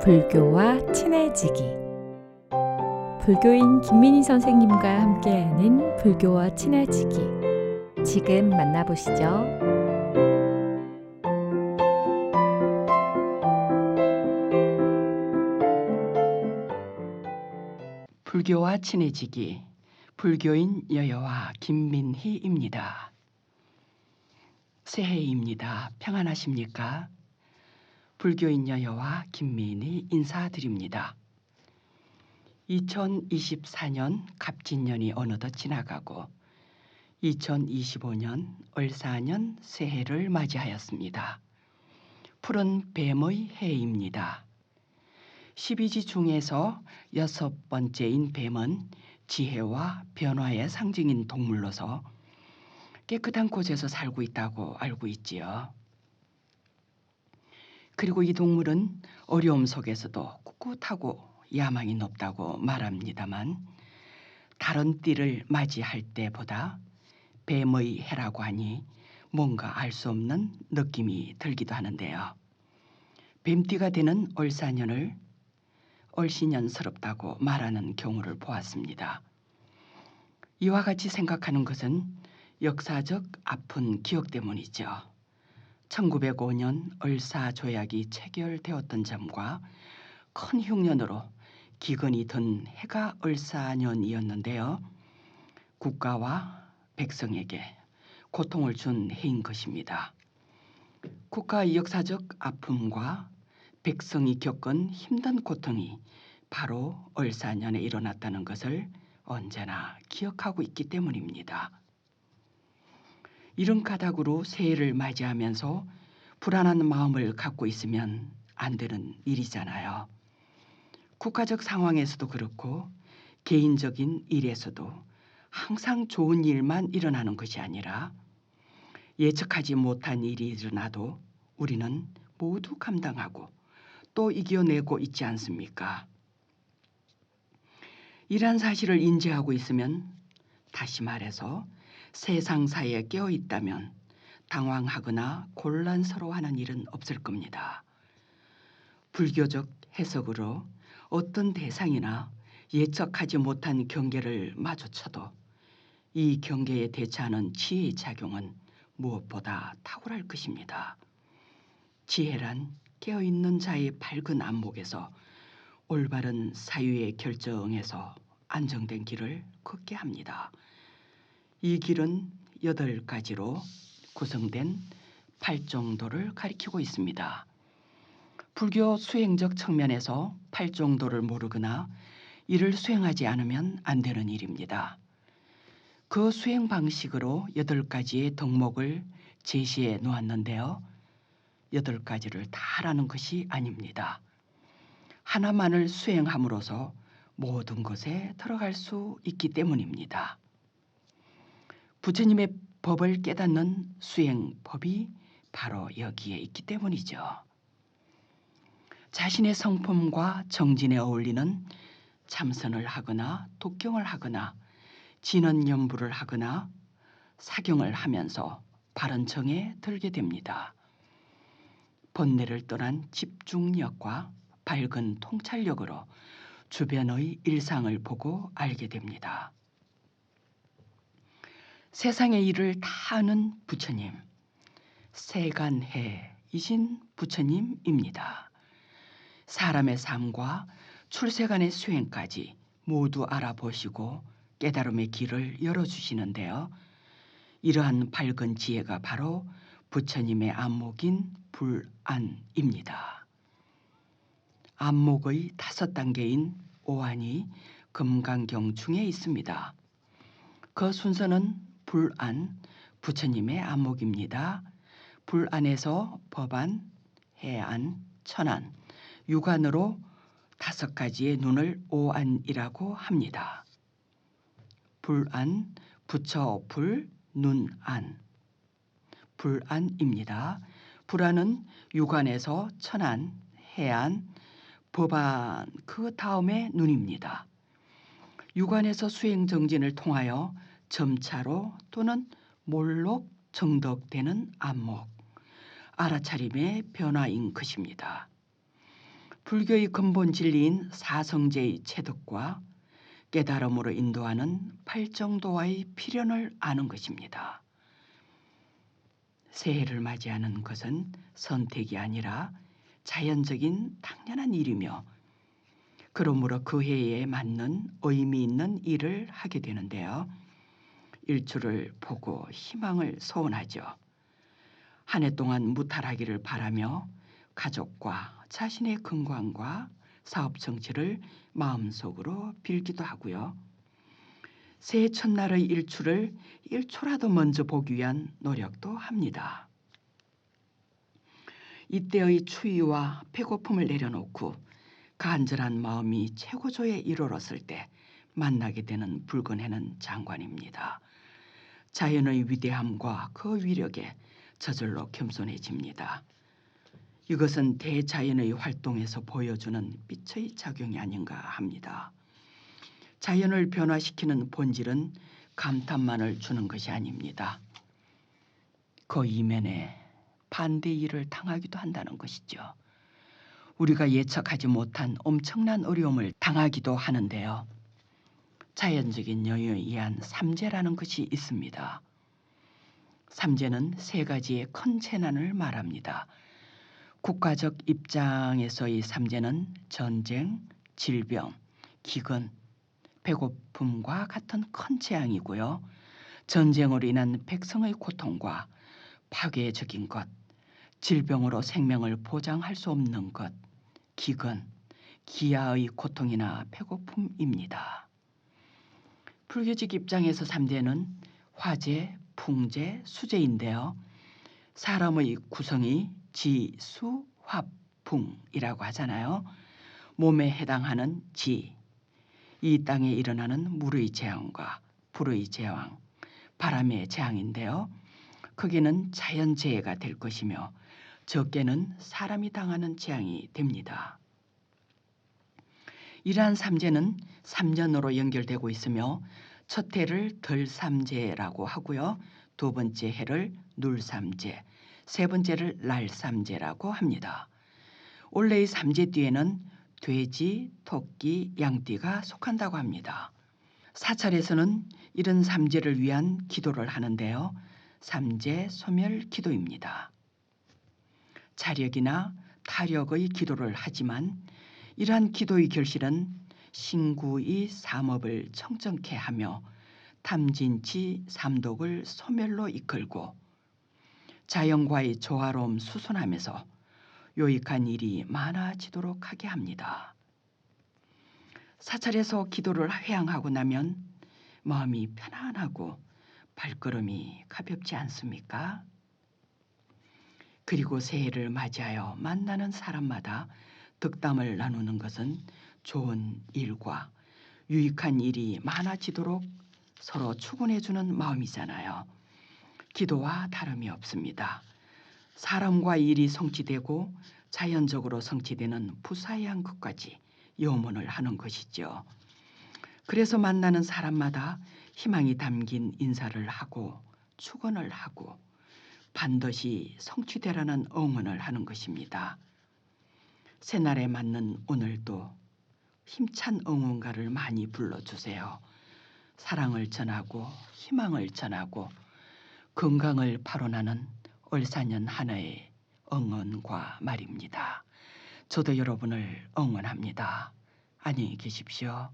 불교와 친해지기. 불교인 김민희 선생님과 함께하는 불교와 친해지기. 지금 만나보시죠. 불교와 친해지기. 불교인 여여와 김민희입니다. 새해입니다. 평안하십니까? 불교인 여여와 김민희 인사드립니다. 2024년 갑진년이 어느덧 지나가고 2025년 을사년 새해를 맞이하였습니다. 푸른 뱀의 해입니다. 12지 중에서 6번째인 뱀은 지혜와 변화의 상징인 동물로서 깨끗한 곳에서 살고 있다고 알고 있지요. 그리고 이 동물은 어려움 속에서도 꿋꿋하고 야망이 높다고 말합니다만 다른 띠를 맞이할 때보다 뱀의 해라고 하니 뭔가 알 수 없는 느낌이 들기도 하는데요. 뱀띠가 되는 을사년을 얼씨년스럽다고 말하는 경우를 보았습니다. 이와 같이 생각하는 것은 역사적 아픈 기억 때문이죠. 1905년 을사조약이 체결되었던 점과 큰 흉년으로 기근이 든 해가 을사년이었는데요. 국가와 백성에게 고통을 준 해인 것입니다. 국가의 역사적 아픔과 백성이 겪은 힘든 고통이 바로 을사년에 일어났다는 것을 언제나 기억하고 있기 때문입니다. 이런 까닭으로 새해를 맞이하면서 불안한 마음을 갖고 있으면 안 되는 일이잖아요. 국가적 상황에서도 그렇고 개인적인 일에서도 항상 좋은 일만 일어나는 것이 아니라 예측하지 못한 일이 일어나도 우리는 모두 감당하고 또 이겨내고 있지 않습니까? 이러한 사실을 인지하고 있으면 다시 말해서 세상사에 깨어 있다면 당황하거나 곤란스러워하는 일은 없을 겁니다. 불교적 해석으로 어떤 대상이나 예측하지 못한 경계를 마주쳐도 이 경계에 대처하는 지혜의 작용은 무엇보다 탁월할 것입니다. 지혜란 깨어있는 자의 밝은 안목에서 올바른 사유의 결정에서 안정된 길을 걷게 합니다. 이 길은 8가지로 구성된 팔정도를 가리키고 있습니다. 불교 수행적 측면에서 팔정도를 모르거나 이를 수행하지 않으면 안 되는 일입니다. 그 수행 방식으로 8가지의 덕목을 제시해 놓았는데요. 8가지를 다 하라는 것이 아닙니다. 하나만을 수행함으로써 모든 것에 들어갈 수 있기 때문입니다. 부처님의 법을 깨닫는 수행법이 바로 여기에 있기 때문이죠. 자신의 성품과 정진에 어울리는 참선을 하거나 독경을 하거나 진언연부를 하거나 사경을 하면서 바른 정에 들게 됩니다. 번뇌를 떠난 집중력과 밝은 통찰력으로 주변의 일상을 보고 알게 됩니다. 세상의 일을 다 아는 부처님, 세간해이신 부처님입니다. 사람의 삶과 출세간의 수행까지 모두 알아보시고 깨달음의 길을 열어주시는데요. 이러한 밝은 지혜가 바로 부처님의 안목인 불안입니다. 안목의 5단계인 오안이 금강경 중에 있습니다. 그 순서는 불안, 부처님의 안목입니다. 불안에서 법안, 해안, 천안, 육안으로 5가지의 눈을 오안이라고 합니다. 불안, 부처 불, 눈 안. 불안입니다. 불안은 육안에서 천안, 해안, 법안 그 다음에 눈입니다. 육안에서 수행 정진을 통하여 점차로 또는 몰록 정덕되는 안목, 알아차림의 변화인 것입니다. 불교의 근본 진리인 사성제의 체득과 깨달음으로 인도하는 팔정도와의 필연을 아는 것입니다. 새해를 맞이하는 것은 선택이 아니라 자연적인 당연한 일이며 그러므로 그 해에 맞는 의미 있는 일을 하게 되는데요. 일출을 보고 희망을 소원하죠. 한 해 동안 무탈하기를 바라며 가족과 자신의 건강과 사업 성취를 마음속으로 빌기도 하고요. 새해 첫날의 일출을 1초라도 먼저 보기 위한 노력도 합니다. 이때의 추위와 배고픔을 내려놓고 간절한 마음이 최고조에 이르렀을 때 만나게 되는 붉은 해는 장관입니다. 자연의 위대함과 그 위력에 저절로 겸손해집니다. 이것은 대자연의 활동에서 보여주는 빛의 작용이 아닌가 합니다. 자연을 변화시키는 본질은 감탄만을 주는 것이 아닙니다. 그 이면에 반대 일을 당하기도 한다는 것이죠. 우리가 예측하지 못한 엄청난 어려움을 당하기도 하는데요. 자연적인 여유에 의한 삼재라는 것이 있습니다. 삼재는 세 가지의 큰 재난을 말합니다. 국가적 입장에서의 삼재는 전쟁, 질병, 기근, 배고픔과 같은 큰 재앙이고요. 전쟁으로 인한 백성의 고통과 파괴적인 것, 질병으로 생명을 보장할 수 없는 것, 기근, 기아의 고통이나 배고픔입니다. 불교적 입장에서 삼재는 화재, 풍재, 수재인데요. 사람의 구성이 지, 수, 화, 풍이라고 하잖아요. 몸에 해당하는 지, 이 땅에 일어나는 물의 재앙과 불의 재앙, 바람의 재앙인데요. 크게는 자연재해가 될 것이며 적게는 사람이 당하는 재앙이 됩니다. 이러한 삼재는 삼전으로 연결되고 있으며 첫 해를 덜삼재라고 하고요. 두 번째 해를 눌삼재, 세 번째를 날삼재라고 합니다. 원래의 삼재 뒤에는 돼지, 토끼, 양띠가 속한다고 합니다. 사찰에서는 이런 삼재를 위한 기도를 하는데요. 삼재 소멸 기도입니다. 자력이나 타력의 기도를 하지만 이러한 기도의 결실은 신구의 삼업을 청정케 하며 탐진치 삼독을 소멸로 이끌고 자연과의 조화로움 수순하면서 유익한 일이 많아지도록 하게 합니다. 사찰에서 기도를 회향하고 나면 마음이 편안하고 발걸음이 가볍지 않습니까? 그리고 새해를 맞이하여 만나는 사람마다 덕담을 나누는 것은 좋은 일과 유익한 일이 많아지도록 서로 축원해주는 마음이잖아요. 기도와 다름이 없습니다. 사람과 일이 성취되고 자연적으로 성취되는 부사의한 것까지 염원을 하는 것이죠. 그래서 만나는 사람마다 희망이 담긴 인사를 하고 축원을 하고 반드시 성취되라는 응원을 하는 것입니다. 새날에 맞는 오늘도 힘찬 응원가를 많이 불러주세요. 사랑을 전하고 희망을 전하고 건강을 발원하는 을사년 한 해의 응원과 말입니다. 저도 여러분을 응원합니다. 안녕히 계십시오.